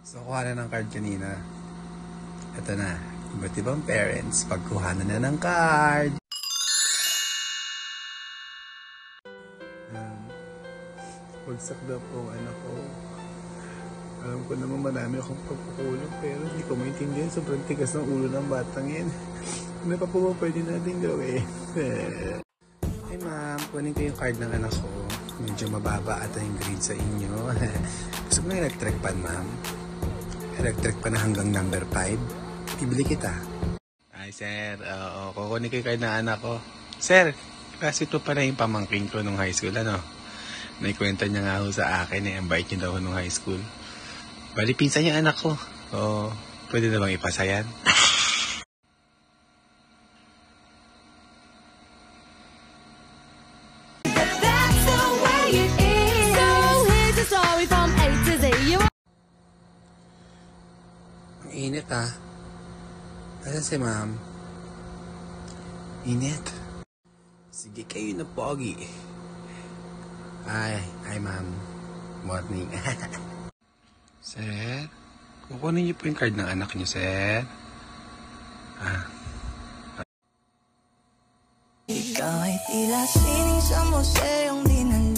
So, kuha na ng card kanina. Ito na. Iba't ibang parents. Pagkuha na ng card. Bagsak daw po ang anak ko. Alam ko naman marami akong pagkukulang pero hindi ko maintindihan. Sobrang tigas ng ulo ng batang yan. Ano pa po pwede natin gawin? Hey ma'am, kunin ko yung card ng anak ko. Medyo mababa ata yung grade sa inyo. Gusto mo electric pan, ma'am? Electric pan na hanggang number 5. Ibili kita. Ay, sir. Kukunin ko yung card ng anak ko. Sir, kasi ito pa na yung pamangkin ko nung high school, ano? Naikwenta niya nga ho sa akin eh. Ang bait niya daw nung high school. Bali, pinsan niya anak ko. Oo, pwede na bang ipasa yan? Ang init ah. Asan si ma'am? Init. Sige kayo na pogi. Ay ma'am. Morning. Sir, kukunin niyo po yung card ng anak niyo, sir. Ikaw ay tila sining sa museong dinala.